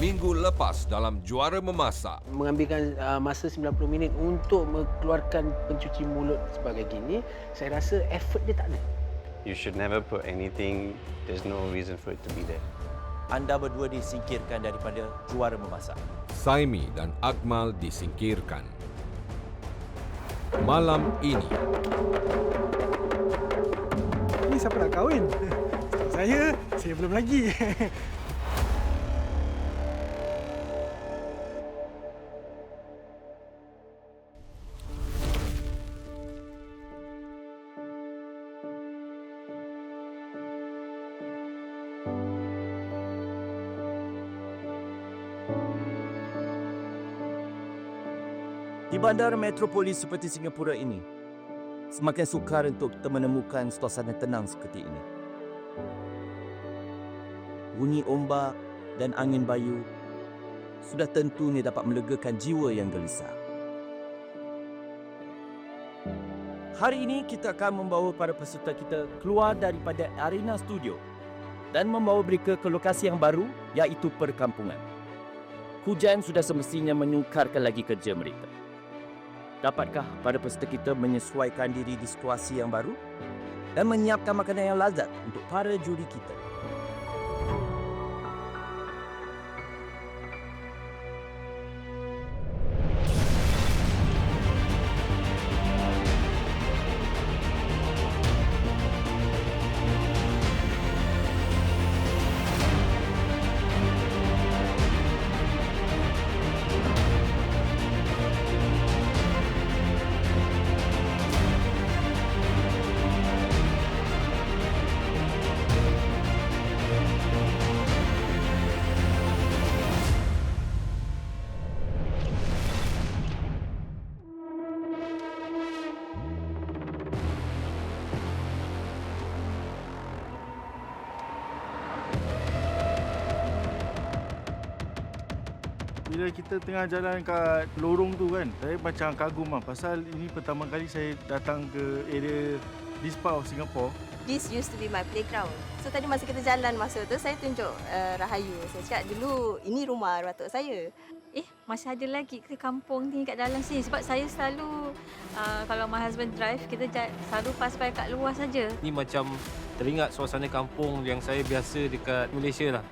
minggu lepas dalam Juara Memasak. Mengambilkan masa 90 minit untuk mengeluarkan pencuci mulut sebagai gini, saya rasa effort dia tak ada. You should never put anything, there's no reason for it to be there. Anda berdua disingkirkan daripada Juara Memasak. Saimi dan Akmal disingkirkan. Malam ini, Ni siapa nak kahwin? Setahu saya belum lagi. Di bandar metropolis seperti Singapura ini, semakin sukar untuk kita menemukan suasana tenang seperti ini. Bunyi ombak dan angin bayu sudah tentunya dapat melegakan jiwa yang gelisah. Hari ini kita akan membawa para peserta kita keluar daripada arena studio dan membawa mereka ke lokasi yang baru, iaitu perkampungan. Hujan sudah semestinya menyukarkan lagi kerja mereka. Dapatkah para peserta kita menyesuaikan diri di situasi yang baru dan menyiapkan makanan yang lazat untuk para juri kita? Bila kita tengah jalan kat lorong tu kan, saya macam kagum pasal ini pertama kali saya datang ke area this part of Singapore. This used to be my playground. So tadi masa kita jalan masa tu, saya tunjuk Rahayu. Saya cakap dulu ini rumah arwah tok saya. Masih ada lagi ke kampung ni kat dalam sini. Sebab saya selalu, kalau my husband drive, kita selalu pass by kat luar saja. Ni macam teringat suasana kampung yang saya biasa dekat Malaysia lah.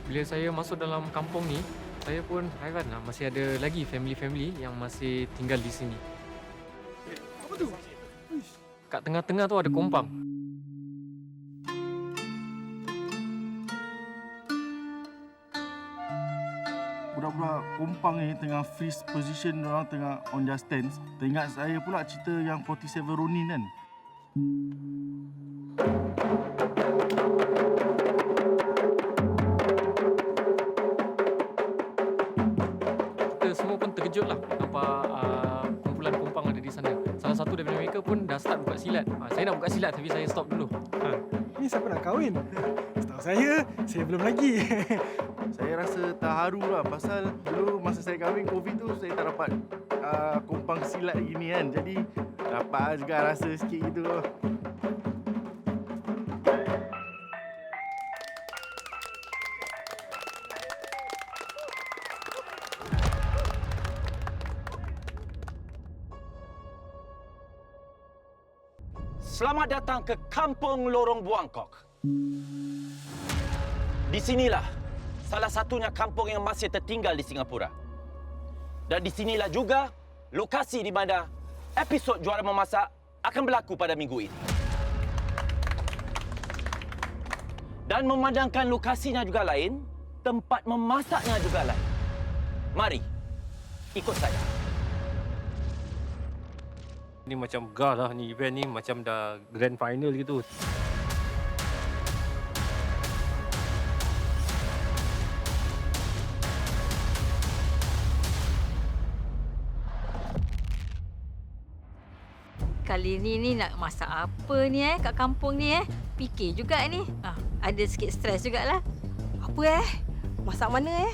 Bila saya masuk dalam kampung ni, saya pun hairan lah. Masih ada lagi family-family yang masih tinggal di sini. Apa tu? Kat tengah-tengah tu ada kompang. Budak-budak kompang ni tengah freeze position, orang tengah on their stands. Teringat saya pula cerita yang 47 Ronin kan. Semua pun terkejut lah nampak kumpulan kompang ada di sana. Salah satu daripada mereka pun dah start buka silat. Saya nak buka silat tapi saya stop dulu. Ni siapa nak kahwin? Setahu saya belum lagi. Saya rasa terharu lah pasal dulu masa saya kahwin COVID tu saya tak dapat kompang silat gini kan. Jadi dapat juga rasa sikit gitu. Selamat datang ke Kampung Lorong Buangkok. Di sinilah salah satunya kampung yang masih tertinggal di Singapura. Dan di sinilah juga lokasi di mana episod Juara Memasak akan berlaku pada minggu ini. Dan memandangkan lokasinya juga lain, tempat memasaknya juga lain. Mari, ikut saya. Ni macam gah lah ni, event ni macam dah grand final gitu. Kali ni nak masak apa ni kat kampung ni Fikir juga ni. Ada sikit stres jugalah. Apa masak mana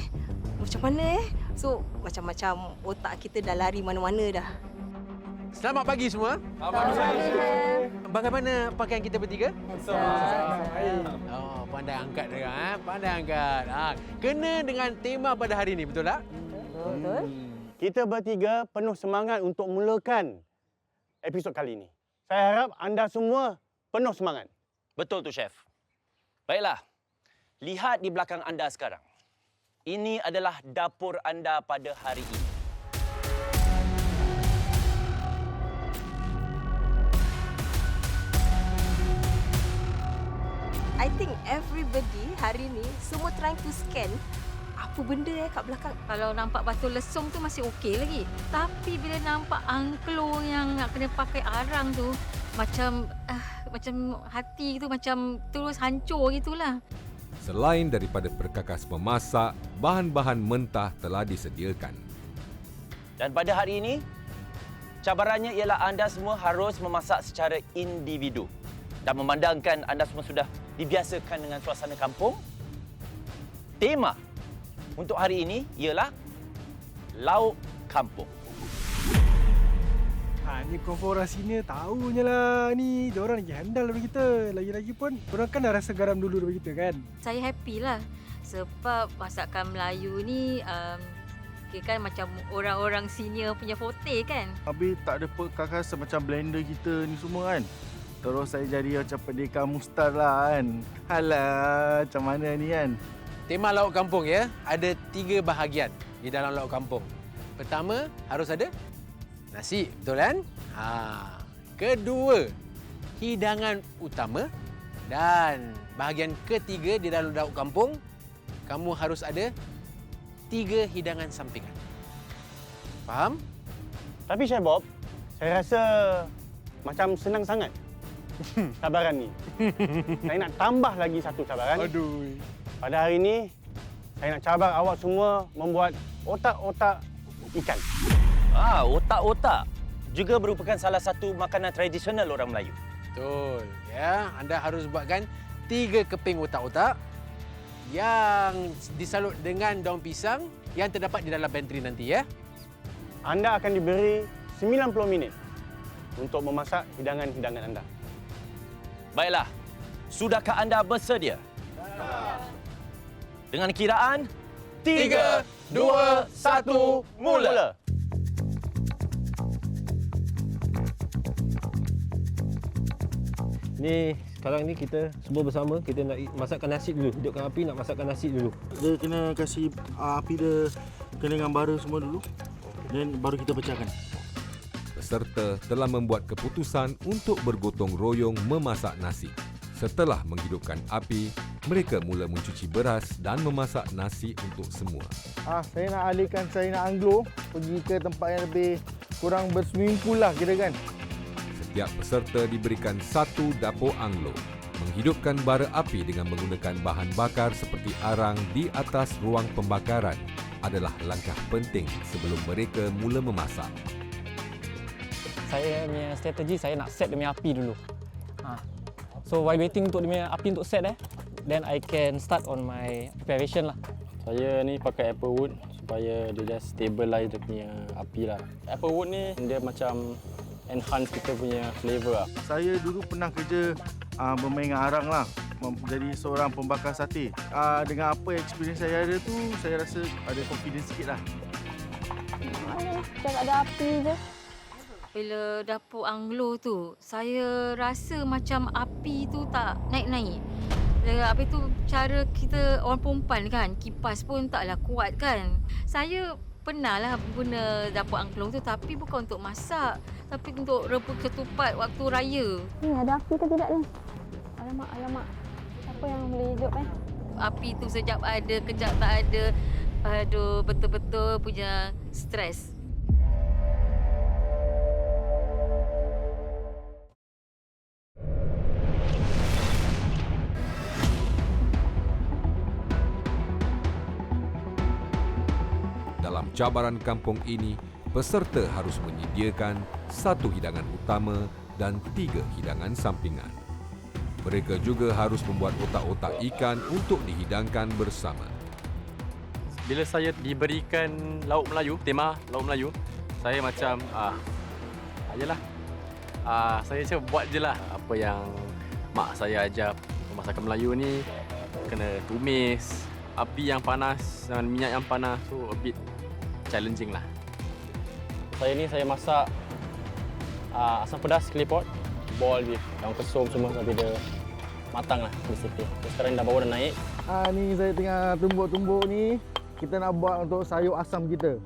macam mana So macam-macam otak kita dah lari mana-mana dah. Selamat pagi semua. Selamat pagi. bagaimana pakaian kita bertiga? Handsome. Oh, pandai angkat dia, pandai angkat. Kena dengan tema pada hari ini, betul tak? Betul. Kita bertiga penuh semangat untuk mulakan episod kali ini. Saya harap anda semua penuh semangat. Betul tu, Chef. Baiklah, lihat di belakang anda sekarang. Ini adalah dapur anda pada hari ini. I think everybody hari ni semua trying to scan apa benda kat belakang. Kalau nampak batu lesung tu masih okey lagi. Tapi bila nampak angklung yang nak kena pakai arang tu, macam hati tu macam terus hancur gitulah. Selain daripada perkakas memasak, bahan-bahan mentah telah disediakan. Dan pada hari ini, cabarannya ialah anda semua harus memasak secara individu. Dan memandangkan anda semua sudah dibiasakan dengan suasana kampung, tema untuk hari ini ialah lauk kampung. Ni konfora sini tahunya lah ni. Diorang lagi handal daripada kita. Lagi-lagi pun diorang kan dah rasa garam dulu daripada kita kan. Saya happy lah sebab masakan Melayu ni kira kan macam orang-orang senior punya forte kan. Habis tak ada perkakasan macam blender kita ni semua kan. Terus saya jadi macam pendekar mustar lah kan. Alah, macam mana ni kan. Tema lauk kampung ya, ada 3 bahagian di dalam lauk kampung. Pertama, harus ada nasi, betul kan? Kedua, hidangan utama. Dan bahagian ketiga di dalam lauk kampung, kamu harus ada 3 hidangan sampingan. Faham? Tapi Chef Bob, saya rasa macam senang sangat cabaran ni. Saya nak tambah lagi satu cabaran. Aduh. Pada hari ini, saya nak cabar awak semua membuat otak-otak ikan. Otak-otak juga merupakan salah satu makanan tradisional orang Melayu. Betul. Ya, anda harus buatkan 3 keping otak-otak yang disalut dengan daun pisang yang terdapat di dalam pantry nanti ya. Anda akan diberi 90 minit untuk memasak hidangan-hidangan anda. Baiklah, sudahkah anda bersedia? Dengan kiraan 3, 2, 1, mula! Ni sekarang ni kita semua bersama kita nak masakkan nasi dulu. Hidupkan api nak masakkan nasi dulu. Dia kena kasih api dia kena dengan bara semua dulu. Dan baru kita pecahkan. Peserta telah membuat keputusan untuk bergotong royong memasak nasi. Setelah menghidupkan api, mereka mula mencuci beras dan memasak nasi untuk semua. Saya nak alihkan, saya nak anglo pergi ke tempat yang lebih kurang berswimming pool lah kira kan. Setiap peserta diberikan 1 dapur anglo. Menghidupkan bara api dengan menggunakan bahan bakar seperti arang di atas ruang pembakaran adalah langkah penting sebelum mereka mula memasak. Saya punya strategi, saya nak set dia punya api dulu. So while waiting untuk dia punya api untuk set then I can start on my preparation lah. Saya ni pakai apple wood supaya dia just stabilize dia punya api lah. Apple wood ni dia macam enhance kita punya flavor lah. Saya dulu pernah kerja bermain dengan arang lah. Jadi seorang pembakar sate. Dengan apa experience saya ada tu, saya rasa ada confidence sikit lah. Macam tak ada api je. Bila dapur anglo tu, saya rasa macam api tu tak naik-naik. Habis tu cara kita orang perempuan kan, kipas pun taklah kuat kan. Saya pernah lah guna dapur angklung tu tapi bukan untuk masak, tapi untuk rebus ketupat waktu raya. Ni ada api ke tidak ni? Alamak. Siapa yang boleh hidup Api tu sekejap ada, kejap tak ada. Aduh, betul-betul punya stres. Dalam cabaran kampung ini, peserta harus menyediakan 1 hidangan utama dan 3 hidangan sampingan. Mereka juga harus membuat otak-otak ikan untuk dihidangkan bersama. Bila saya diberikan lauk Melayu, tema lauk Melayu, saya macam, ayolah. Saya macam buat je lah apa yang mak saya ajar. Masakan Melayu ni kena tumis, api yang panas dengan minyak yang panas, so a bit challenging lah. Saya masak asam pedas clay pot, boil beef, daun kesum semua sampai dia matang lah basically. So, sekarang dah baru dah naik. Ni saya tengah tumbuk-tumbuk ni. Kita nak buat untuk sayur asam kita.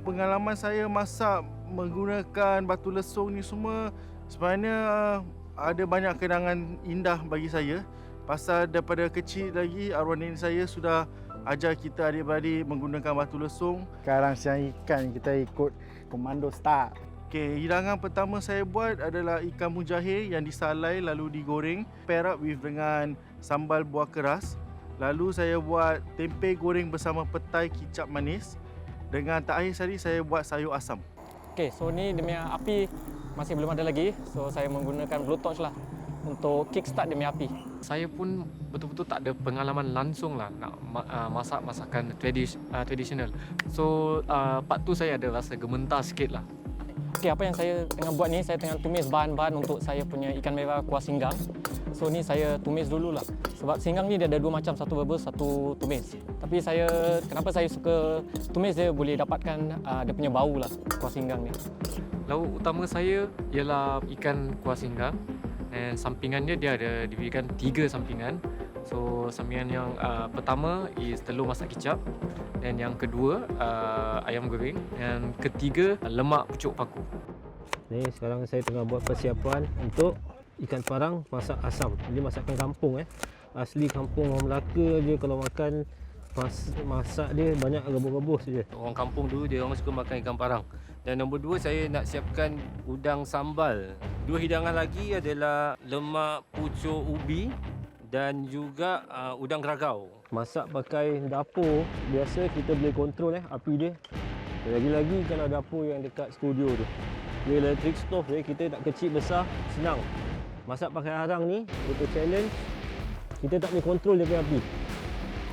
Pengalaman saya masak menggunakan batu lesung ni semua sebenarnya ada banyak kenangan indah bagi saya. Pasal daripada kecil lagi arwah nenek saya sudah ajar kita adik-beradik menggunakan batu lesung. Sekarang siang ikan kita ikut komando start. Okey, hidangan pertama saya buat adalah ikan mujahir yang disalai lalu digoreng, pair up with dengan sambal buah keras. Lalu saya buat tempe goreng bersama petai kicap manis. Dengan terakhir sekali saya buat sayur asam. Okey, so ni dia punya api masih belum ada lagi. So saya menggunakan blowtorch lah untuk kickstart dia punya api. Saya pun betul-betul tak ada pengalaman langsung lah nak masak masakan tradisional. So part tu saya ada rasa gementar sikit lah. Okey, apa yang saya tengah buat ni, saya tengah tumis bahan-bahan untuk saya punya ikan merah kuah singgang. So ni saya tumis dululah. Sebab singgang ni dia ada dua macam, satu rebus, satu tumis. Tapi kenapa saya suka tumis, dia boleh dapatkan dia punya bau lah kuah singgang ni. Lauk utama saya ialah ikan kuah singgang. Dan sampingannya dia ada diberikan 3 sampingan. So sampingan yang pertama is telur masak kicap, dan yang kedua ayam goreng, dan ketiga lemak pucuk paku. Ni sekarang saya tengah buat persiapan untuk ikan parang masak asam. Ini masakan kampung Asli kampung orang Melaka je kalau makan masak dia banyak rebus-rebus je. Orang kampung dulu dia orang suka makan ikan parang. Dan nombor 2 saya nak siapkan udang sambal. 2 hidangan lagi adalah lemak pucuk ubi dan juga udang geragau. Masak pakai dapur, biasa kita boleh kontrol api dia. Lagi-lagi kalau dapur yang dekat studio tu. Dia electric stove dia, kita tak kecil besar, senang. Masak pakai arang ni, betul challenge. Kita tak boleh kontrol dia punya api.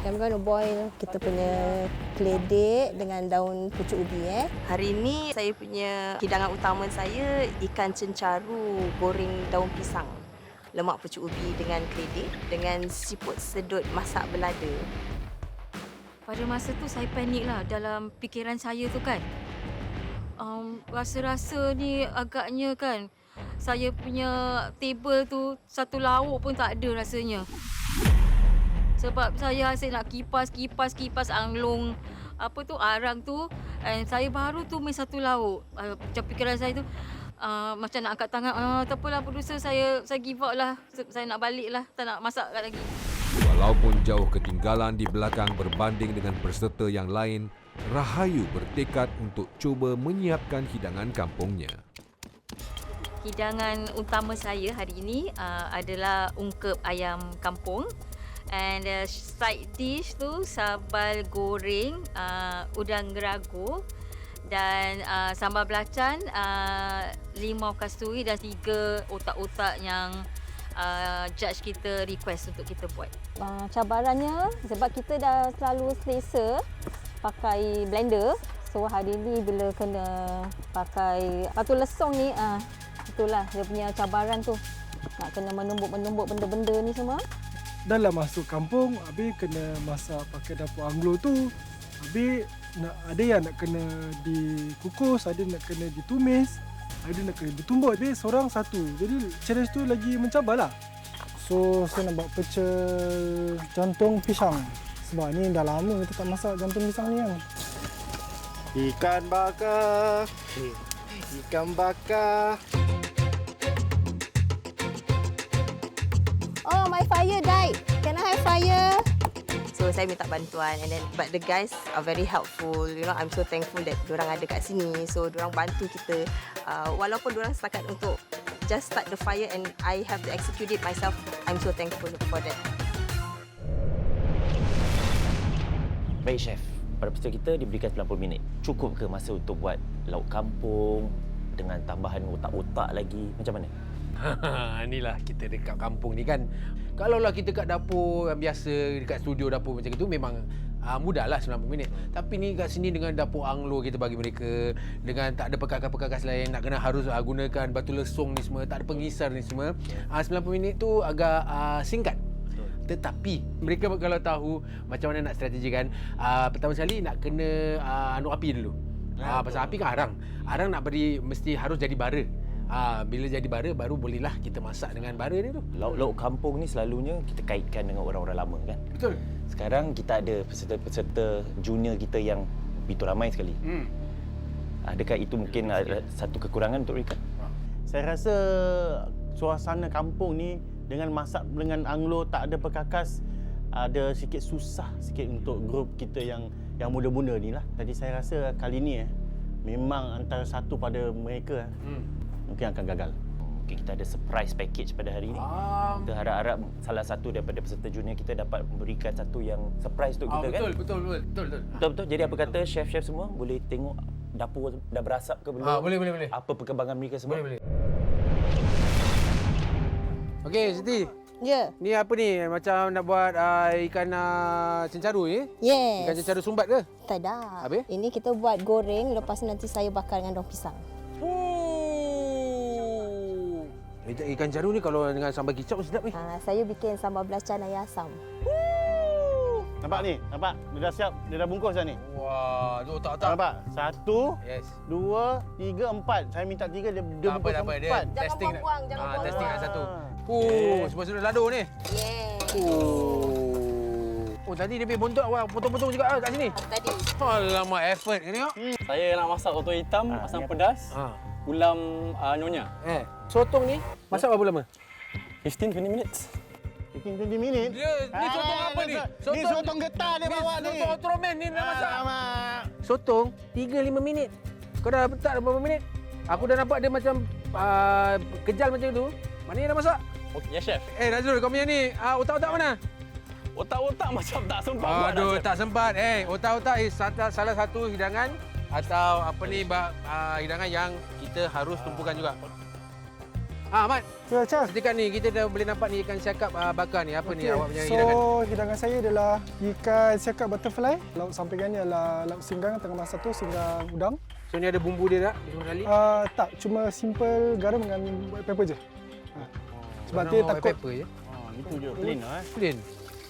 I'm going to boil kita punya keledek dengan daun pucuk ubi. Hari ini saya punya hidangan utama saya ikan cencaru goreng daun pisang. Lemak pucuk ubi dengan keledek dengan siput sedut masak belada. Pada masa tu saya panik lah dalam fikiran saya tu kan. Rasa-rasa ni agaknya kan saya punya table tu satu lauk pun tak ada rasanya. Sebab saya asyik nak kipas anglong arang tu, and saya baru tumis satu lauk. Macam fikiran saya tu macam nak angkat tangan, tak apalah producer, saya give up lah. Saya nak balik lah, tak nak masak lagi. Walaupun jauh ketinggalan di belakang berbanding dengan peserta yang lain, Rahayu bertekad untuk cuba menyiapkan hidangan kampungnya. Hidangan utama saya hari ini adalah ungkep ayam kampung. And side dish tu sambal goreng, udang gerago dan sambal belacan, limau kasturi dan 3 otak-otak yang judge kita request untuk kita buat. Cabarannya sebab kita dah selalu selesa pakai blender. So hari ni bila kena pakai batu lesung ni, itulah dia punya cabaran tu. Nak kena menumbuk benda-benda ni semua. Dah lah masuk kampung, habis kena masak pakai dapur Anglo tu. Habis ada yang nak kena dikukus, ada nak kena ditumis, ada nak kena ditumbuk. Habis seorang satu. Jadi challenge tu lagi mencabar lah. So saya nak buat pecel jantung pisang. Sebab ni dah lama kita tak masak jantung pisang ni kan. Ikan bakar. Ikan bakar. Oh, my fire died. Can I have fire? So saya minta bantuan, and then but the guys are very helpful. You know, I'm so thankful that diorang ada kat sini. So diorang bantu kita. Walaupun diorang setakat untuk just start the fire and I have to execute it myself. I'm so thankful for that. Baik chef, pada peserta kita diberikan 90 minit. Cukup ke masa untuk buat lauk kampung dengan tambahan otak-otak lagi? Macam mana? Inilah kita dekat kampung ni kan. Kalaulah kita kat dapur yang biasa, dekat studio dapur macam itu, memang mudahlah 90 minit. Tapi ni kat sini dengan dapur anglo kita bagi mereka, dengan tak ada perkakas-perkakas lain, nak kena harus gunakan batu lesung ni semua, tak ada pengisar ni semua. 90 minit tu agak singkat. Tetapi mereka kalau tahu macam mana nak strategikan, pertama sekali nak kena api dulu. Pasal api kan arang nak beri mesti harus jadi bara. Bila jadi bara baru bolehlah kita masak dengan bara ni tu. Lauk-lauk kampung ni selalunya kita kaitkan dengan orang-orang lama kan. Betul. Sekarang kita ada peserta-peserta junior kita yang begitu ramai sekali. Adakah itu mungkin satu kekurangan untuk mereka? Saya rasa suasana kampung ni dengan masak dengan anglo tak ada perkakas, ada sikit susah sikit untuk grup kita yang muda-muda ni lah. Jadi saya rasa kali ni memang antara satu pada mereka mungkin akan gagal. Mungkin kita ada surprise package pada hari ini. Kita harap-harap salah satu daripada peserta junior kita dapat memberikan satu yang surprise untuk kita kan? Betul. Jadi apa kata chef-chef semua boleh tengok dapur dah berasap ke belum? Boleh. Apa perkembangan mereka semua? Boleh. Okey, Siti. Ya. Ni apa ni? Macam nak buat ikan cencaru ni? Yes. Ikan cencaru sumbat ke? Tak. Habis? Ini kita buat goreng, lepas tu nanti saya bakar dengan daun pisang. Ikan cencaru ni kalau dengan sambal kicap pun sedap ni. Saya bikin sambal belacan ayam asam. Nampak ni? Nampak? Dia dah siap, dia dah bungkus dah ni. Wah, tu otak-otak. Nampak? 1, Yes. 2, 3, 4. Saya minta 3, dia bungkus 4. Dia testing. Jangan buang. Testing ada satu. Semua sudah lado ni. Yeah. Oh, tadi dia pergi bontot awak potong-potong juga kat sini. Tadi. Alamak, effort ni tengok. Saya nak masak soto hitam, asam pedas, ulam nyonya. Sotong ni masak berapa lama? 15-20 minutes. 15-20 minit? Ni sotong apa ni? Ni sotong getah dia bawa ni. Sotong Ultraman ni dah masak. Sotong 3-5 minit. Kau dah letak berapa minit? Aku dah nampak dia macam kejal macam tu. Mana yang dah masak? Ya, chef. Nazrul, kau punya ni otak-otak mana? Otak-otak macam tak sempat buat. Aduh, tak sempat. Otak-otak salah satu hidangan atau apa ni hidangan yang kita harus tumpukan juga. Mat. Ya, Chef. Setiap ni kita dah boleh nampak ni ikan siakap bakar ni. Apa ni awak punya So, hidangan? hidangan saya adalah ikan siakap butterfly. Lauk sampingannya adalah lauk singgang tengah masak tu, singgang udang. So, ni ada bumbu dia tak? Semua kali? Tak, cuma simple garam dengan white pepper je. Sebab dia takut. White pepper je? Itu je, plain lah. Plain.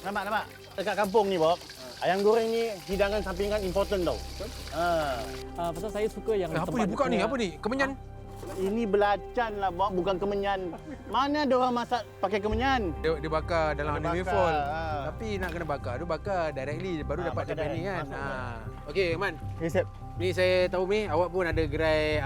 Nampak? Dekat kampung ni, Bob. Ayam goreng ni hidangan sampingan important tau. Pasal saya suka yang apa ni buka ni? Apa ni? Kemenyan? Ini belacan lah, Bob, bukan kemenyan. Mana ada orang masak pakai kemenyan? Dia bakar dalam Dia aluminium bakar, foil. Tapi nak kena bakar, dia bakar directly baru dapat dia ni kan. Okey, Man. Yes, Chef. Ni saya tahu ni awak pun ada gerai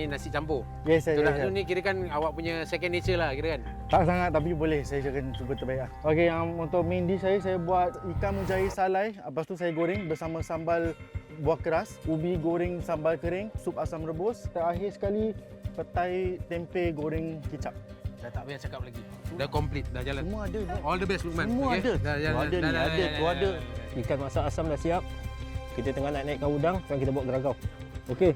nasi campur. Yes, Betul tak? yes. So ni kira kan awak punya second nature lah kira kan. Tak sangat tapi boleh, saya akan cuba terbaik lah. Okey, untuk main dish saya buat ikan mujair salai. Lepas tu saya goreng bersama sambal buah keras, ubi goreng sambal kering, sup asam rebus. Terakhir sekali, petai tempe goreng kicap. Dah tak payah cakap lagi. Dah complete, dah jalan. Semua ada. All the best, Lukman. Semua Okay? ada. Dah jalan. Tu ada ni, ada, tu ada. Ikan masak asam dah siap. Kita tengah nak naikkan udang, sekarang kita buat geragau. Okey.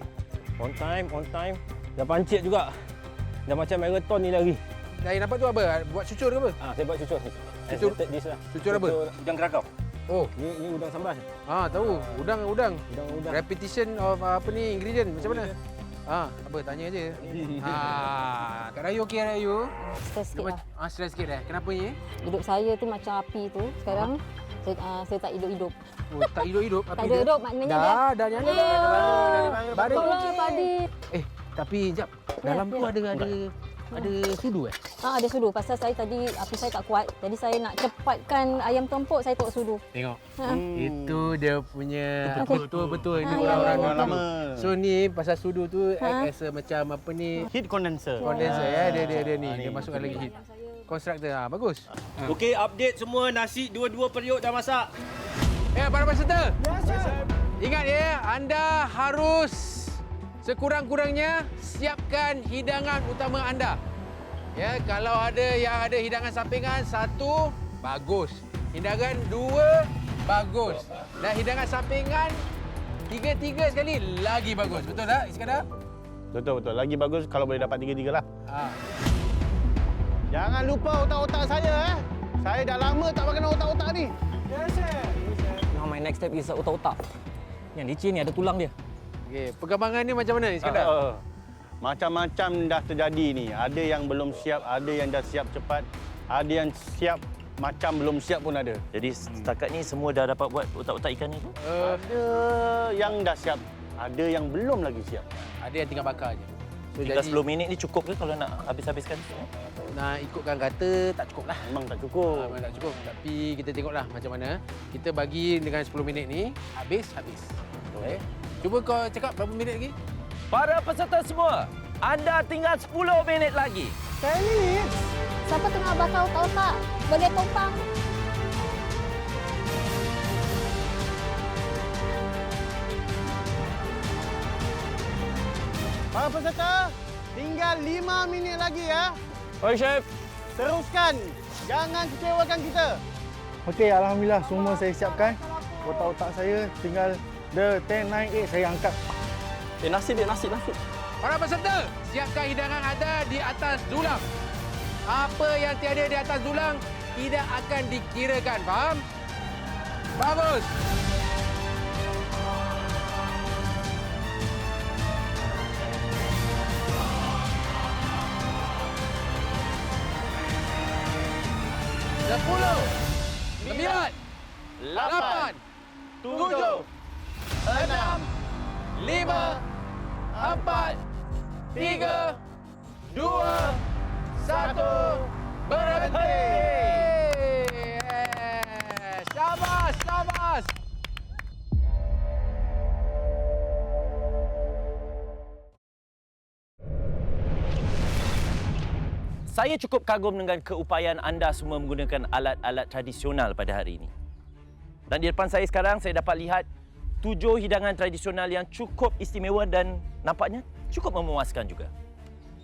On time. Dah pancit juga. Dah macam marathon ni lagi. Dah nampak tu apa? Buat cucur ke apa? Saya buat cucur. Cucur Dish lah. Cucur apa? Udang geragau. Oh, ni udang sambal. Tahu. Udang. Udang. Repetition of ingredient macam mana? Apa tanya je. Kak Rayu okey Rayu? Stress sikit lah. Stress sikit dah. Kenapa ni? Hidup saya tu macam api tu. Sekarang saya tak hidup-hidup. Oh, tak hidup-hidup api Tak dia? hidup maknanya Dah nyala dah. Baru okey. Padi. Tapi jap. Dalam tu ada sudu Ada sudu. Pasal saya tadi api saya tak kuat. Jadi saya nak cepatkan ayam tumpuk, saya taruh sudu. Tengok. Itu dia punya betul-betul ni ya, orang-orang ya. lama. So ni pasal sudu tu act as a macam apa ni? Heat condenser. Dia ni. Dia masukkan lagi heat. Constructor. Bagus. Okey, update semua. Nasi 2 periuk dah masak. Para peserta. Ingat ya, anda harus sekurang-kurangnya siapkan hidangan utama anda. Ya, kalau ada yang ada hidangan sampingan 1, bagus. Hidangan 2, bagus. Dan hidangan sampingan 3 sekali lagi bagus. Betul tak Iskandar? Betul. Lagi bagus kalau boleh dapat 3-3 lah. Jangan lupa otak-otak saya. Saya dah lama tak makan otak-otak ni. Nama my next step is otak-otak. Yang licin ni ada tulang dia. Okey, perkembangan ni macam mana Iskandar? Macam-macam dah terjadi ni. Ada yang belum siap, ada yang dah siap cepat, ada yang siap macam belum siap pun ada. Jadi setakat ni semua dah dapat buat otak-otak ikan ni tu? Ada yang dah siap, ada yang belum lagi siap. Ada yang tinggal bakar je. So, tinggal 10 minit ni cukup ke kalau nak habis-habiskan? Nak ikutkan kata tak cukup lah. Memang tak cukup. Memang tak cukup. Tapi kita tengoklah macam mana. Kita bagi dengan 10 minit ni, habis. Okay. Cuba kau cakap berapa minit lagi? Para peserta semua, anda tinggal 10 minit lagi. 10 minit? Siapa tengah bakar otak-otak? Boleh kompang? Para peserta, tinggal 5 minit lagi ya. Oi, Chef. Teruskan. Jangan kecewakan kita. Okey, alhamdulillah semua saya siapkan. Otak-otak saya tinggal the 10, 9, 8 saya angkat. Nasi. Para peserta, siapkan hidangan anda di atas dulang. Apa yang tiada di atas dulang tidak akan dikirakan, faham? Bagus. Sepuluh, 9, 8, 7, 6, 5, 4, 3, 2, 1, berhenti. Syabas. Saya cukup kagum dengan keupayaan anda semua menggunakan alat-alat tradisional pada hari ini. Dan di depan saya sekarang, saya dapat lihat 7 hidangan tradisional yang cukup istimewa dan nampaknya cukup memuaskan juga.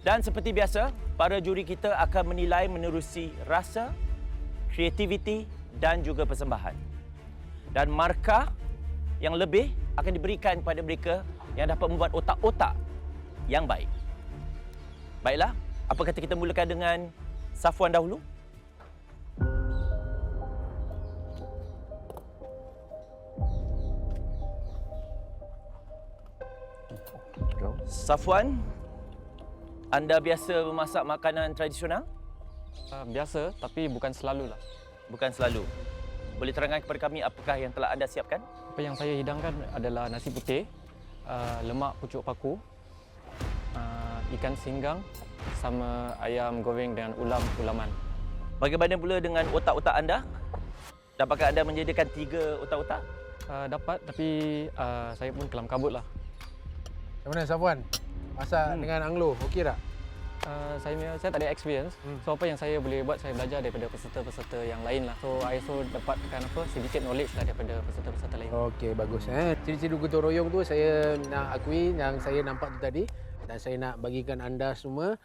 Dan seperti biasa, para juri kita akan menilai menerusi rasa, kreativiti dan juga persembahan. Dan markah yang lebih akan diberikan kepada mereka yang dapat membuat otak-otak yang baik. Baiklah, apa kata kita mulakan dengan Safwan dahulu? Safwan, anda biasa memasak makanan tradisional? Biasa, tapi bukan selalulah. Bukan selalu. Boleh terangkan kepada kami apakah yang telah anda siapkan? Apa yang saya hidangkan adalah nasi putih, lemak pucuk paku, ikan singgang sama ayam goreng dengan ulam-ulaman. Bagaimana pula dengan otak-otak anda? Dapatkah anda menyediakan 3 otak-otak? Dapat, tapi saya pun kelam kabut lah. Macam mana Safwan? Masak dengan Anglo, okey tak? Saya tak ada experience. So apa yang saya boleh buat, saya belajar daripada peserta-peserta yang lain lah. So I also dapatkan sedikit knowledge lah daripada peserta-peserta lain. Okey, bagus. Ciri-ciri gotong royong tu saya nak akui yang saya nampak tu tadi. Dan saya nak bagikan anda semua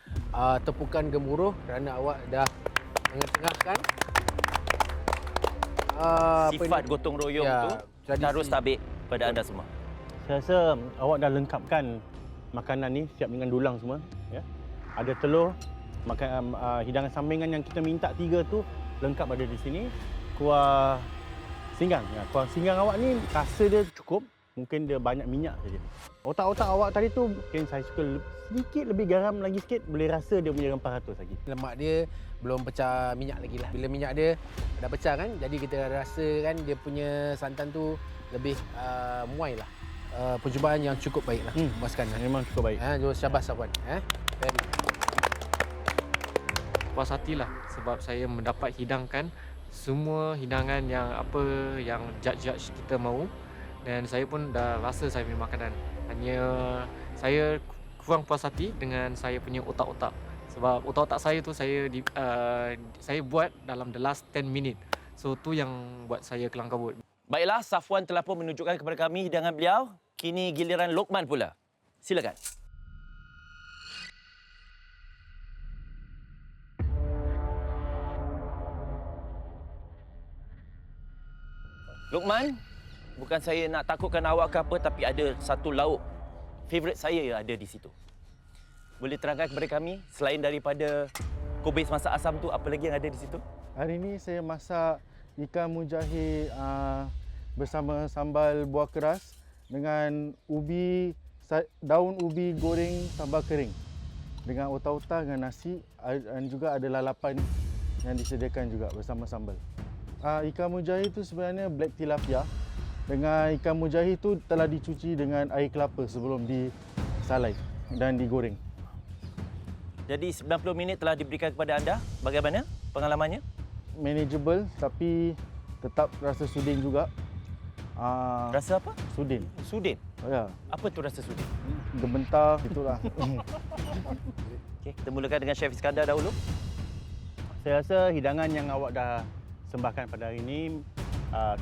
tepukan gemuruh kerana awak dah tengah-tengahkan sifat gotong royong tu harus tabik pada anda semua. Saya rasa awak dah lengkapkan makanan ni siap dengan dulang semua, ya. Ada telur, hidangan sampingan yang kita minta 3 tu lengkap ada di sini. Kuah singgang. Ya, kuah singgang awak ni rasa dia cukup, mungkin dia banyak minyak saja. Otak-otak awak tadi tu mungkin saya suka sedikit lebih garam lagi sikit, boleh rasa dia punya rempah ratus lagi. Lemak dia belum pecah minyak lagi lah. Bila minyak dia dah pecah kan, jadi kita rasa kan dia punya santan tu lebih muai lah. Percubaan yang cukup baik lah. Puaskan. Memang cukup baik. Syabas Safwan. Puas hatilah sebab saya mendapat hidangkan semua hidangan yang yang judge kita mahu, dan saya pun dah rasa saya punya makanan. Hanya saya kurang puas hati dengan saya punya otak-otak. Sebab otak-otak saya tu saya buat dalam the last 10 minit. So tu yang buat saya kelang kabut. Baiklah, Safwan telah pun menunjukkan kepada kami hidangan beliau. Kini giliran Lokman pula. Silakan. Lokman, bukan saya nak takutkan awak ke apa, tapi ada satu lauk favourite saya yang ada di situ. Boleh terangkan kepada kami, selain daripada kubis masak asam tu, apa lagi yang ada di situ? Hari ini saya masak ikan mujahid bersama sambal buah keras dengan daun ubi goreng sambal kering dengan otak-otak dengan nasi, dan juga ada lalapan yang disediakan juga bersama sambal. Ikan mujair itu sebenarnya black tilapia. Dengan ikan mujair itu telah dicuci dengan air kelapa sebelum disalai dan digoreng. Jadi 90 minit telah diberikan kepada anda. Bagaimana pengalamannya? Manageable tapi tetap rasa sudin juga. Rasa apa? Sudin. Sudin? Ya. Apa tu rasa sudin? Gementar, itulah. Okey, kita mulakan dengan Chef Iskandar dahulu. Saya rasa hidangan yang awak dah sembahkan pada hari ini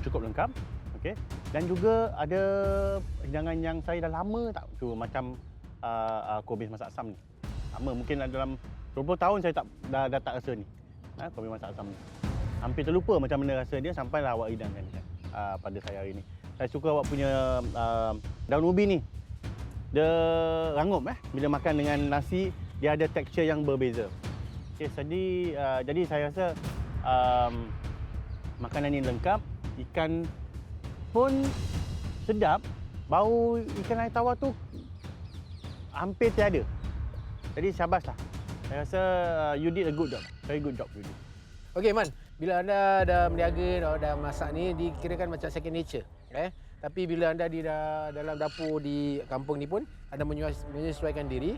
cukup lengkap. Okey. Dan juga ada hidangan yang saya dah lama tak cuba, macam kubis masak asam ni. Lama, mungkin dalam 20 tahun saya dah tak rasa ni. Kubis masak asam ni. Hampir terlupa macam mana rasa dia sampailah awak hidangkan pada saya hari ini. Saya suka awak punya daun ubi ni. Dia rangup bila makan dengan nasi, dia ada tekstur yang berbeza. Okey, jadi saya rasa makanan ini lengkap, ikan pun sedap, bau ikan air tawar tu hampir tiada. Jadi syabaslah. Saya rasa you did a good job. Very good job you did. Okey Man, bila anda dah berniaga, dah masak ni, dikirakan macam second nature. Tapi bila anda dalam dapur di kampung ni pun, anda menyesuaikan diri.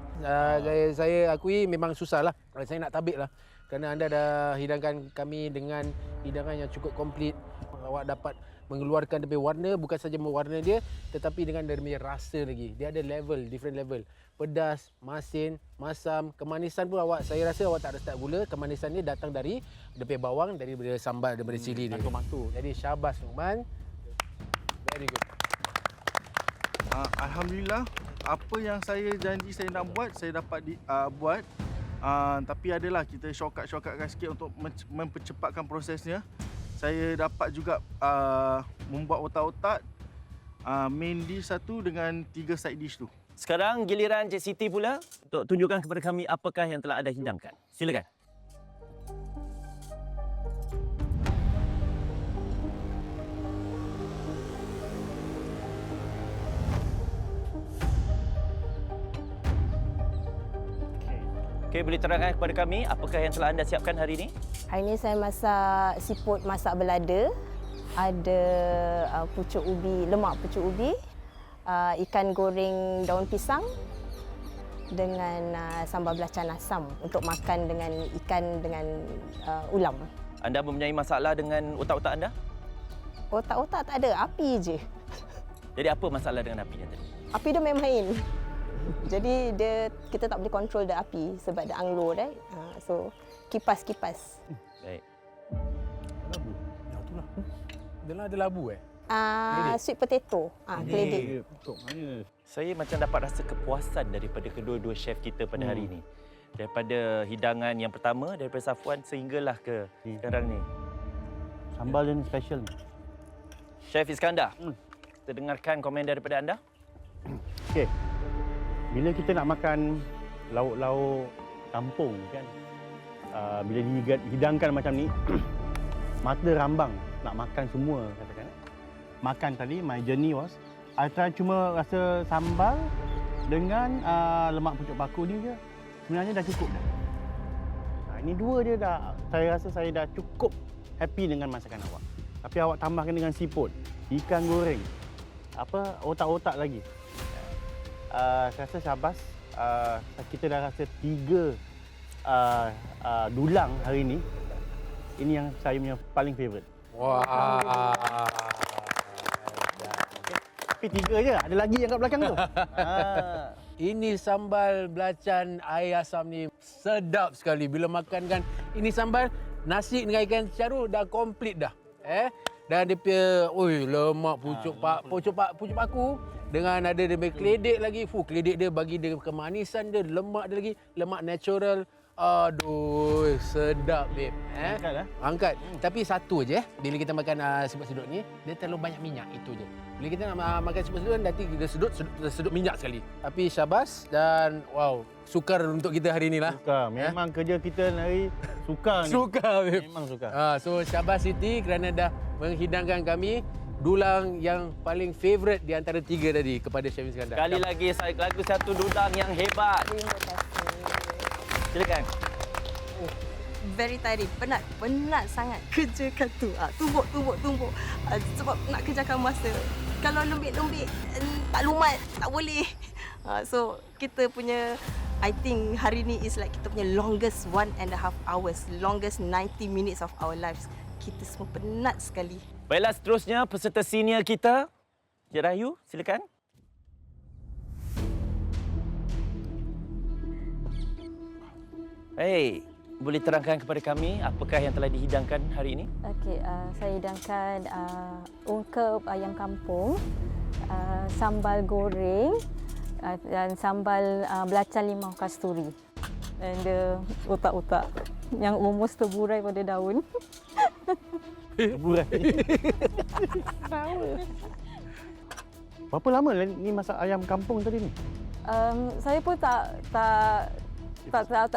Saya akui memang susah lah. Saya nak tabik lah. Kerana anda dah hidangkan kami dengan hidangan yang cukup komplit. Awak dapat mengeluarkan dari warna, bukan saja mewarna dia, tetapi dengan dari punya rasa lagi. Dia ada level, different level. Pedas, masin, masam, kemanisan pun saya rasa awak tak ada start gula. Kemanisan ni datang dari bawang, daripada sambal, daripada cili dia. Jadi syabas Numan. Very good. Alhamdulillah, apa yang saya janji saya nak buat, saya dapat buat. Tapi adalah kita shortcutkan sikit untuk mempercepatkan prosesnya. Saya dapat juga membuat otak-otak main dish satu dengan 3 side dish tu. Sekarang giliran Cik Siti pula untuk tunjukkan kepada kami apakah yang telah anda hidangkan. Silakan. Okey, boleh terangkan kepada kami apakah yang telah anda siapkan hari ini? Hari ini saya masak siput masak belada. Ada pucuk ubi, lemak pucuk ubi, ikan goreng daun pisang dengan sambal belacan asam untuk makan dengan ikan dengan ulam. Anda mempunyai masalah dengan otak-otak anda? Otak-otak tak ada, api je. Jadi apa masalah dengan api tadi? Api dia main-main. Jadi kita tak boleh kontrol dia api sebab dia anglo dah. So kipas. Baik. Labu. Yang itulah. Dalam ada labu Sweet potato. Keledek. Saya macam dapat rasa kepuasan daripada kedua-dua chef kita pada hari ini. Daripada hidangan yang pertama daripada Safwan sehinggalah ke sekarang ni. Sambal dia ni special. Chef Iskandar. Kita dengarkan komen daripada anda. Okey. Bila kita nak makan lauk-lauk kampung kan, bila dihidangkan macam ni, mata rambang nak makan semua katakan. Makan tadi, my journey was, I try cuma rasa sambal dengan lemak pucuk paku ni je, sebenarnya dah cukup dah. Ini dua dia dah, saya rasa saya dah cukup happy dengan masakan awak. Tapi awak tambahkan dengan siput, ikan goreng, otak-otak lagi. Saya rasa syabas, kita dah rasa 3 dulang hari ini. Ini yang saya punya paling favourite. Wah. Tapi 3 je, ada lagi yang kat belakang tu. Ini sambal belacan air asam ni sedap sekali bila makan kan. Ini sambal nasi dengan ikan caru dah komplit dah. Dan dia punya lemak pucuk paku dengan ada dia keledek lagi. Keledek dia bagi dia kemanisan dia, lemak dia lagi, lemak natural. Aduh, sedap babe. Angkat. Tapi satu je bila kita makan siput sedut ni, dia terlalu banyak minyak, itu je. Bila kita nak makan siput sedut nanti kita sedut minyak sekali. Tapi syabas dan wow, sukar untuk kita hari inilah. Sukar. Memang kerja kita hari sukar ni. Sukar babe. Memang sukar. So syabas Siti kerana dah menghidangkan kami dulang yang paling favourite di antara 3 tadi kepada Chef Iskandar. Sekali lagi saya lagu satu dulang yang hebat. Terima kasih. Silakan. Very tiring, penat sangat kerjakan tu. Tumbuk. Sebab nak kerjakan masa. Kalau lembik-lembik, tak lumat, tak boleh. So, kita punya, I think hari ni is like kita punya longest 1.5 hours, longest 90 minutes of our lives. Kita semua penat sekali. Baiklah, seterusnya peserta senior kita, Cik Rahyu, silakan. Hey, boleh terangkan kepada kami apakah yang telah dihidangkan hari ini? Okey, saya hidangkan ungkep ayam kampung, sambal goreng dan sambal belacan limau kasturi. Dan otak-otak yang almost terburai pada daun. Terburai. Berapa lama ni masak ayam kampung tadi ni? Saya pun tak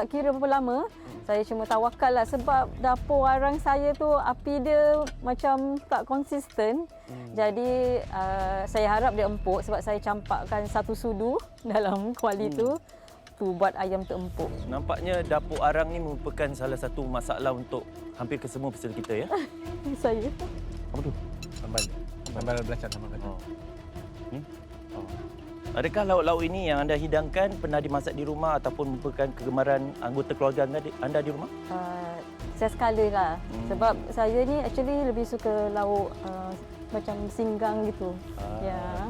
kira berapa lama. Saya cuma tawakal lah sebab dapur arang saya tu api dia macam tak konsisten. Jadi saya harap dia empuk sebab saya campakkan 1 sudu dalam kuali tu buat ayam tu empuk. Nampaknya dapur arang ni merupakan salah satu masalah untuk hampir kesemua peserta kita ya. Saya. Apa tu? Sambal belacan sama kata. Adakah lauk-lauk ini yang anda hidangkan pernah dimasak di rumah ataupun merupakan kegemaran anggota keluarga anda di rumah? Saya sekali lah. Sebab saya ni actually lebih suka lauk macam singgang gitu.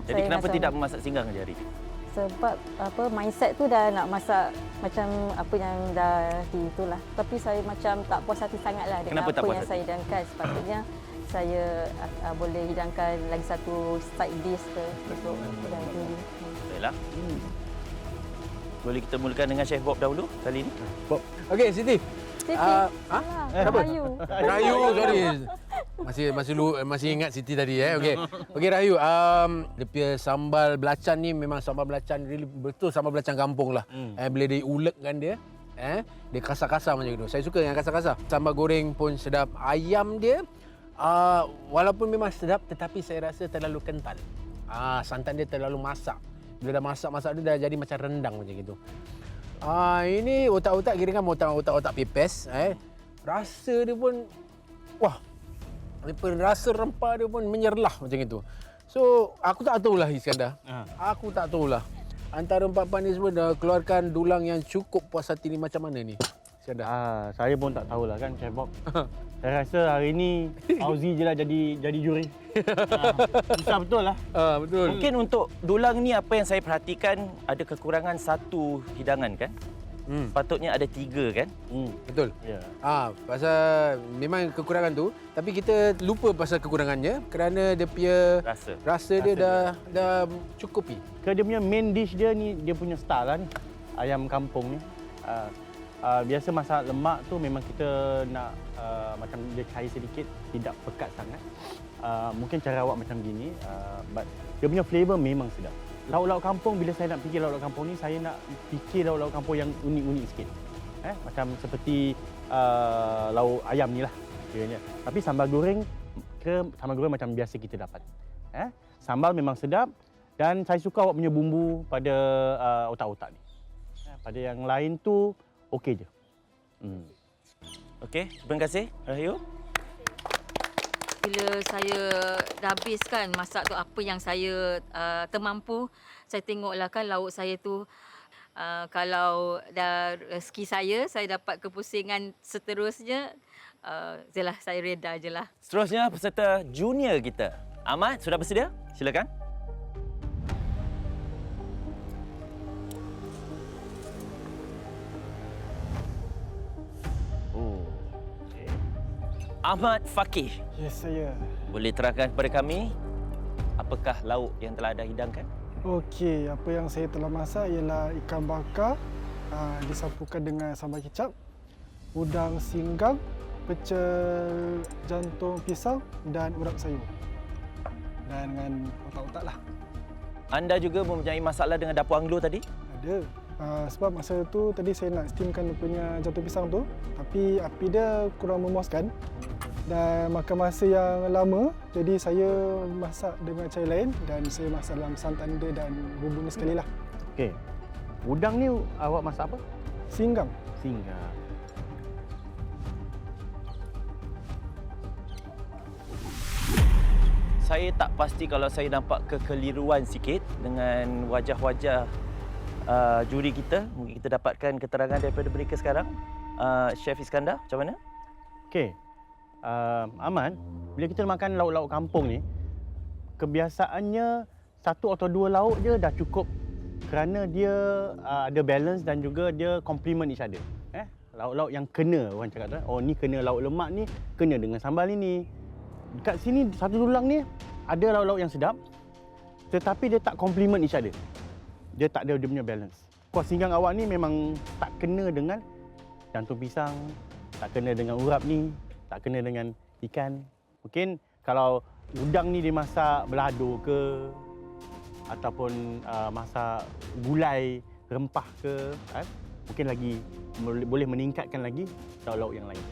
Jadi kenapa tidak memasak singgang je hari ini? Sebab mindset tu dah nak masak macam apa yang dah itulah. Tapi saya macam tak puas hati sangatlah dengan apa yang saya hidangkan. Sepatutnya saya boleh hidangkan lagi satu side dish ke untuk daging. Baiklah. Boleh kita mulakan dengan Chef Bob dahulu kali ini? Bob. Okey, Siti. Rayu. Rayu, sorry. Masih ingat Siti tadi Okey. Okey Rayu, dia punya sambal belacan ni memang sambal belacan really betul sambal belacan kampung lah. Bila dia ulekkan dia, dia kasar-kasar macam itu. Saya suka yang kasar-kasar. Sambal goreng pun sedap. Ayam dia walaupun memang sedap tetapi saya rasa terlalu kental. Santan dia terlalu masak. Bila dah masak-masak dia dah jadi macam rendang macam itu. Ini otak-otak kira kan otak-otak pepes. Rasa dia pun rasa rempah dia pun menyerlah macam itu. So aku tak tahulah Iskandar. Aku tak tahulah. Antara empat-empat ni semua dah keluarkan dulang yang cukup puas hati ni macam mana ni? Iskandar. Saya pun tak tahulah kan Chef Bob. Saya rasa hari ni Auzi je lah jadi juri. Susah betul lah. Betul. Mungkin untuk dulang ni apa yang saya perhatikan ada kekurangan 1 hidangan kan? Patutnya ada 3 kan? Betul. Pasal memang kekurangan tu, tapi kita lupa pasal kekurangannya kerana dia punya rasa dia dah cukupi. Dia punya main dish dia ni, dia punya style lah ni. Ayam kampung ni. Biasa masak lemak tu memang kita nak macam dia cair sedikit, tidak pekat sangat. Mungkin cara awak macam gini, but dia punya flavour memang sedap. Lauk-lauk kampung, bila saya nak fikir lauk-lauk kampung ni, saya nak fikir lauk-lauk kampung yang unik-unik sikit. Macam seperti lauk ayam ni lah. Kiranya. Tapi sambal goreng macam biasa kita dapat. Sambal memang sedap dan saya suka awak punya bumbu pada otak-otak ni. Pada yang lain tu, okey je. Okey, terima kasih Rahyu. Bila saya dah habiskan masak tu apa yang saya termampu, saya tengoklah kan lauk saya tu kalau dah rezeki saya dapat kepusingan seterusnya, jelah saya reda je lah. Seterusnya peserta junior kita. Ahmad, sudah bersedia? Silakan. Ahmad Fakih. Yes, saya. Boleh terangkan kepada kami apakah lauk yang telah anda hidangkan? Okey, apa yang saya telah masak ialah ikan bakar disapukan dengan sambal kicap, udang singgang, pecel jantung pisang dan urap sayur. Dan dengan otak-otak lah. Anda juga mempunyai masalah dengan dapur Anglo tadi? Ada. Sebab masa tu tadi saya nak steamkan dia punya jantung pisang tu, tapi api dia kurang memuaskan. dan makan masa yang lama. Jadi saya masak dengan cara lain dan saya masak dalam santan dia dan bumbunya sekali lah. Okey. Udang ni awak masak apa? Singgang. Singgang. Saya tak pasti kalau saya nampak kekeliruan sikit dengan wajah-wajah juri kita. Mungkin kita dapatkan keterangan daripada mereka sekarang. Chef Iskandar, macam mana? Okey. Aman, bila kita makan lauk-lauk kampung ni, kebiasaannya satu atau dua lauk je dah cukup kerana dia ada balance dan juga dia complement each other. Lauk-lauk yang kena, orang cakap tu. Oh, ni kena lauk lemak ni, kena dengan sambal ini. Dekat sini satu tulang ni ada lauk-lauk yang sedap tetapi dia tak complement each other. Dia tak ada dia punya balance. Kuah singgang awak ni memang tak kena dengan jantung pisang, tak kena dengan urap ni, tak kena dengan ikan. Mungkin kalau udang ni dimasak belado ke ataupun masak gulai rempah ke, mungkin lagi boleh meningkatkan lagi lauk-lauk yang lain.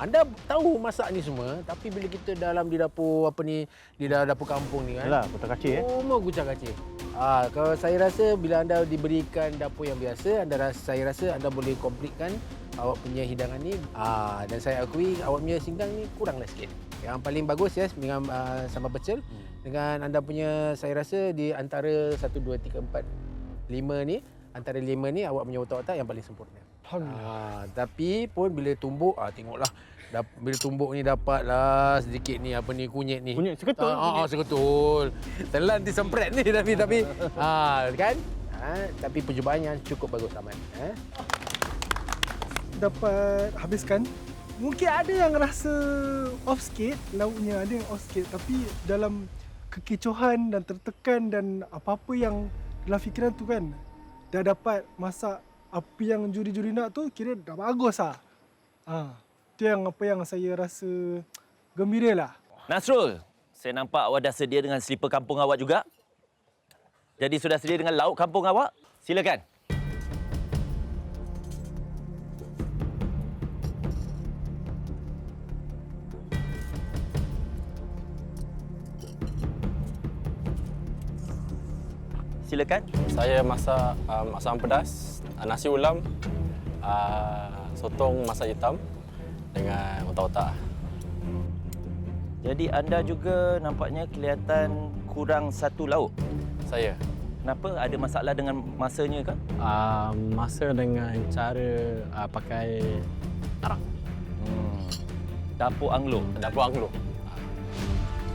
Anda tahu masak ni semua, tapi bila kita dalam di dapur di dapur kampung ni kan. Yalah, kucak kacir Semua kucak kacir. Kalau saya rasa bila anda diberikan dapur yang biasa, saya rasa anda boleh komplitkan awak punya hidangan ni. Dan saya akui awak punya singgang ni kuranglah sikit. Yang paling bagus dengan sambal pecel. Dengan anda punya, saya rasa di antara 1, 2, 3, 4, 5 ni, antara 5 ni awak punya otak-otak yang paling sempurna. Tapi pun bila tumbuk, tengoklah. Bila tumbuk ni dapatlah sedikit ni kunyit ni. Kunyit seketul. Seketul. Telan disempret ni tapi kan? Tapi percubaan yang cukup bagus Aman. Dapat habiskan. Mungkin ada yang rasa off sikit, lauknya ada yang off sikit, tapi dalam kekecohan dan tertekan dan apa-apa yang dalam fikiran tu kan, dah dapat masak apa yang juri-juri nak tu, kira dah bagus lah. Itu yang apa yang saya rasa gembira lah. Nasrul, saya nampak awak dah sedia dengan selipar kampung awak juga. Jadi sudah sedia dengan lauk kampung awak? Silakan. Silakan. Saya masak asam pedas, nasi ulam, sotong masak hitam dengan otak-otak. Jadi anda juga nampaknya kelihatan kurang satu lauk. Saya. Kenapa? Ada masalah dengan masanya ke? Masa dengan cara pakai arang. Dapur Anglo. Dapur Anglo.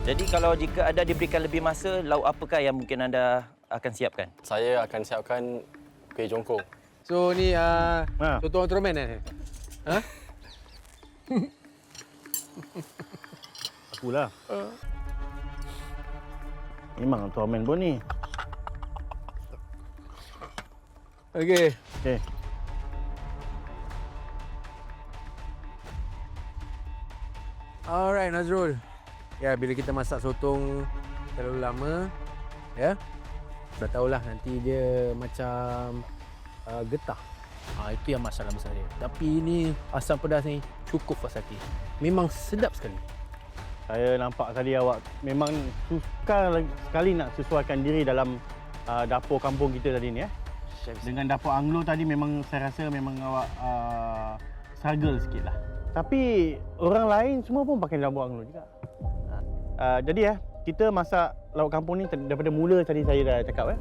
Jadi kalau jika anda diberikan lebih masa, lauk apakah yang mungkin anda akan siapkan? Saya akan siapkan kuih jongkong. So ni sotong Ultraman Akulah. Memang Ultraman pun ni. Okey. Alright Nazrul. Ya, bila kita masak sotong terlalu lama, ya, dah tahulah nanti dia macam getah. Itu yang masalah besar dia. Tapi ini asam pedas ni cukup Fasaki. Memang sedap sekali. Saya nampak tadi awak memang suka sekali nak sesuaikan diri dalam dapur kampung kita tadi ni. Dengan dapur Anglo tadi memang saya rasa memang awak struggle sikit lah. Tapi orang lain semua pun pakai dapur Anglo juga. Jadi kita masak lauk kampung ni daripada mula tadi saya dah cakap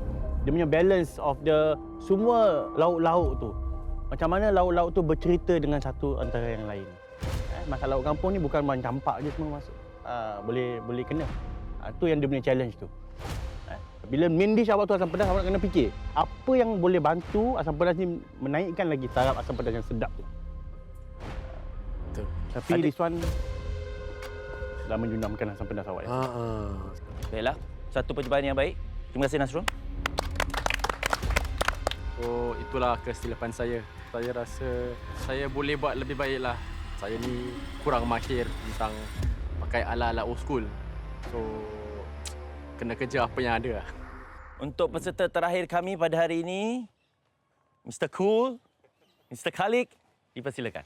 dia punya balance of the semua lauk-lauk tu. Macam mana lauk-lauk tu bercerita dengan satu antara yang lain. Masak lauk kampung ni bukan main campak je semua masuk. Boleh kena. Tu yang dia punya challenge tu. Bila main dish awak tu asam pedas, awak kena fikir apa yang boleh bantu asam pedas ni menaikkan lagi taraf asam pedas yang sedap tu. Betul. Tapi this one dah menjunamkan asam pedas awak. Baiklah, satu percubaan yang baik. Terima kasih Nasrul. So itulah kesilapan saya. Saya rasa saya boleh buat lebih baik lah. Saya ni kurang mahir tentang pakai ala-ala old school. So kena kerja apa yang ada lah. Untuk peserta terakhir kami pada hari ini, Mr. Cool, Mr. Khalik, dipersilakan.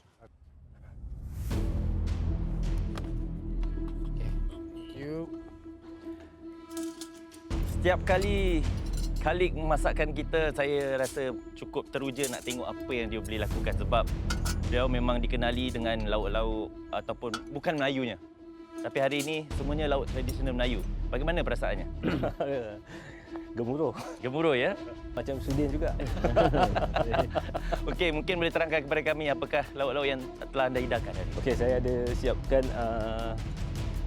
Setiap kali Khalid memasakkan kita, saya rasa cukup teruja nak tengok apa yang dia boleh lakukan sebab dia memang dikenali dengan lauk-lauk ataupun bukan Melayunya. Tapi hari ini semuanya lauk tradisional Melayu. Bagaimana perasaannya? Gemuruh. Gemuruh ya? Macam Sudin juga. Okey, mungkin boleh terangkan kepada kami apakah lauk-lauk yang telah anda hidangkan hari ini? Okey, saya ada siapkan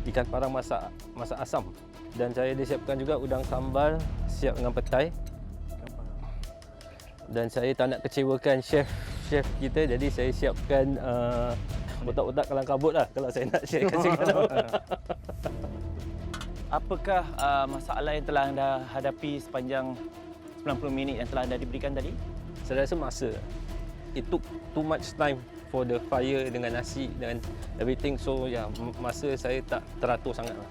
ikan parang masak asam. Dan saya ada siapkan juga udang sambal siap dengan petai. Dan saya tak nak kecewakan chef kita, jadi saya siapkan otak-otak kalang kabut lah kalau saya nak share tahu. Apakah masalah yang telah anda hadapi sepanjang 90 minit yang telah anda diberikan tadi? Saya rasa masa. It took too much time for the fire dengan nasi dengan everything, so masa saya tak teratur sangat lah.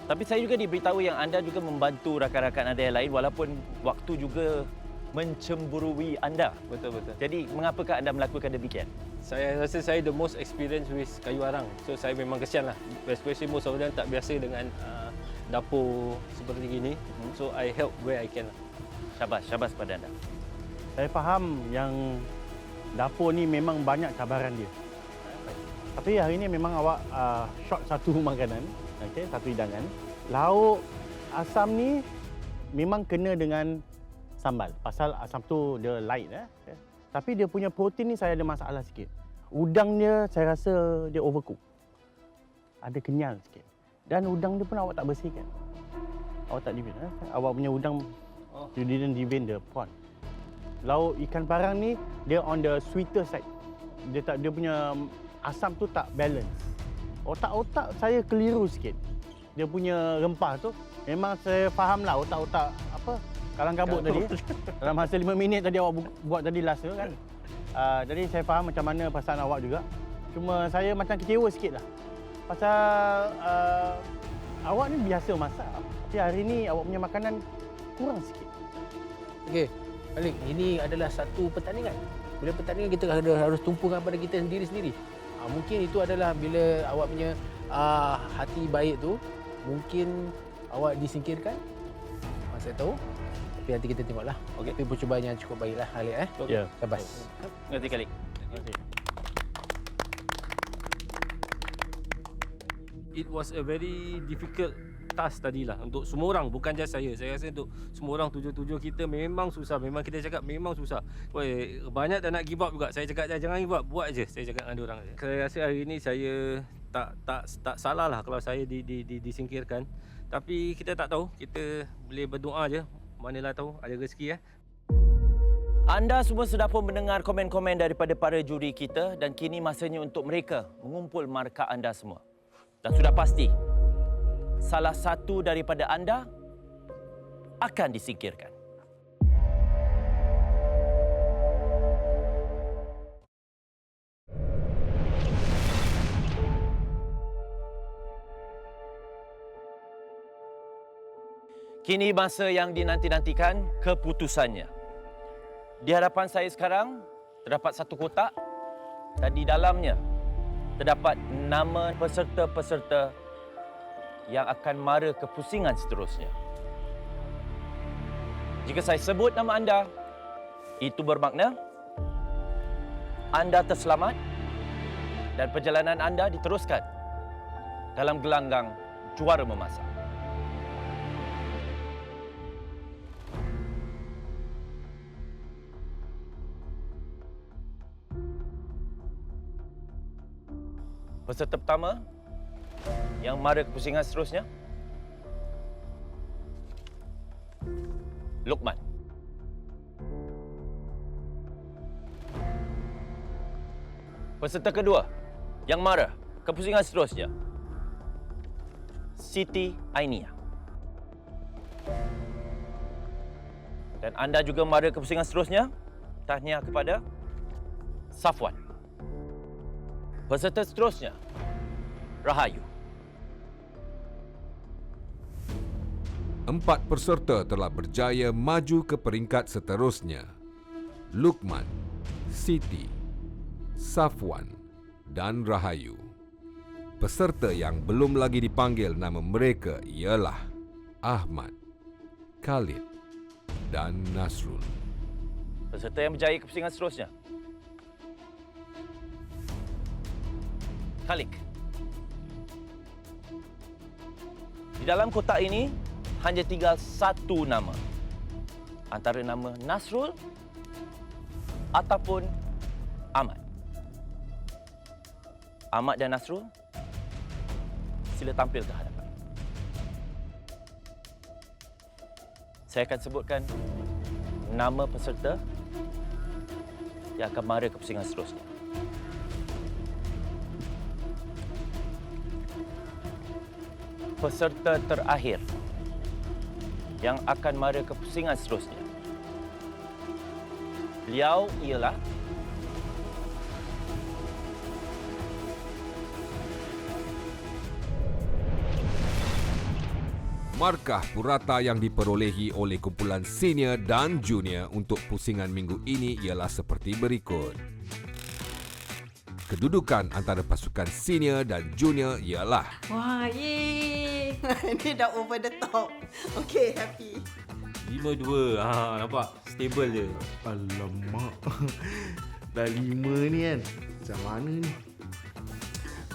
Tapi saya juga diberitahu yang anda juga membantu rakan-rakan anda yang lain walaupun waktu juga mencemburui anda. Betul. Jadi mengapakah anda melakukan demikian? Saya rasa saya the most experienced with kayu arang. So saya memang kesian lah. Especially most of them tak biasa dengan dapur seperti ini. So I help where I can. Syabas pada anda. Saya faham yang dapur ni memang banyak cabaran dia. Tapi hari ni memang awak short satu makanan, okey, satu hidangan. Lauk asam ni memang kena dengan sambal. Pasal asam tu dia light okay. Tapi dia punya protein ni saya ada masalah sikit. Udang dia saya rasa dia overcook. Ada kenyal sikit. Dan udang dia pun awak tak bersihkan. Awak tak divin. Awak punya udang you didn't divin the pot. Lauk ikan parang ni dia on the sweeter side. Dia punya asam tu tak balance. Otak-otak saya keliru sikit. Dia punya rempah tu memang saya fahamlah otak-otak apa kalang kabut tadi. Dalam masa 5 minit tadi awak buat tadi last tu kan. Jadi saya faham macam mana perasaan awak juga. Cuma saya macam kecewa sikitlah. Pasal awak ni biasa masak. Tapi hari ni awak punya makanan kurang sikit. Okey, Khalid, ini adalah satu pertandingan. Bila pertandingan kita harus tumpukan pada kita sendiri-sendiri. Mungkin itu adalah bila awak punya hati baik tu, mungkin awak disingkirkan. Saya tahu. Tapi nanti kita tengoklah. Okey, tapi percubaan yang cukup baiklah Khalid Ya. Syabas. Terima kasih Khalid. It was a very difficult task tadilah untuk semua orang, bukan saja saya. Saya rasa untuk semua orang, tujuh kita memang susah. Memang kita cakap memang susah. Banyak dah nak give up juga. Saya cakap jangan give up, buat je. Saya cakap dengan diorang. Saya rasa hari ini saya tak salah lah kalau saya disingkirkan. Tapi kita tak tahu, kita boleh berdoa je. Manalah tahu ada rezeki . Anda semua sudah pun mendengar komen-komen daripada para juri kita dan kini masanya untuk mereka mengumpul markah anda semua. Dan sudah pasti, salah satu daripada anda akan disingkirkan. Kini masa yang dinanti-nantikan, keputusannya. Di hadapan saya sekarang, terdapat satu kotak dan di dalamnya terdapat nama peserta-peserta yang akan mara kepusingan seterusnya. Jika saya sebut nama anda, itu bermakna anda terselamat dan perjalanan anda diteruskan dalam gelanggang juara memasak. Peserta pertama yang mara kepusingan seterusnya, Luqman. Peserta kedua yang mara kepusingan seterusnya, Siti Ainia. Dan anda juga mara kepusingan seterusnya, tahniah kepada Safwan. Peserta seterusnya, Rahayu. 4 peserta telah berjaya maju ke peringkat seterusnya. Luqman, Siti, Safwan dan Rahayu. Peserta yang belum lagi dipanggil nama mereka ialah Ahmad, Khalid dan Nasrul. Peserta yang berjaya ke pusingan seterusnya. Khalid. Di dalam kotak ini hanya tinggal satu nama. Antara nama Nasrul ataupun Ahmad. Ahmad dan Nasrul, sila tampil ke hadapan. Saya akan sebutkan nama peserta yang akan mara ke pusingan seterusnya. Peserta terakhir yang akan mara ke pusingan seterusnya. Beliau ialah Markah purata yang diperolehi oleh kumpulan senior dan junior untuk pusingan minggu ini ialah seperti berikut. Kedudukan antara pasukan senior dan junior ialah Wah, yeay. Ini dah over the top. Okay, happy. 5-2. Nampak? Stable je. Alamak. Dah 5 ni kan. Macam mana ni?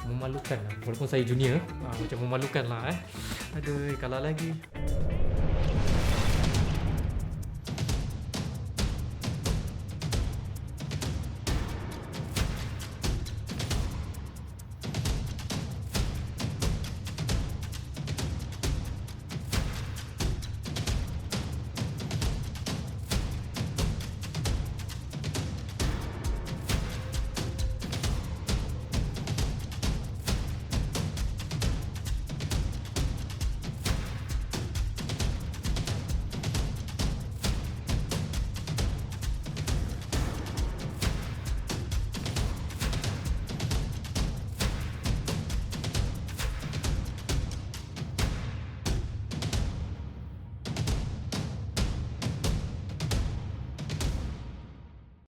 Memalukan lah. Walaupun saya junior, macam memalukan lah Aduh, kalah lagi.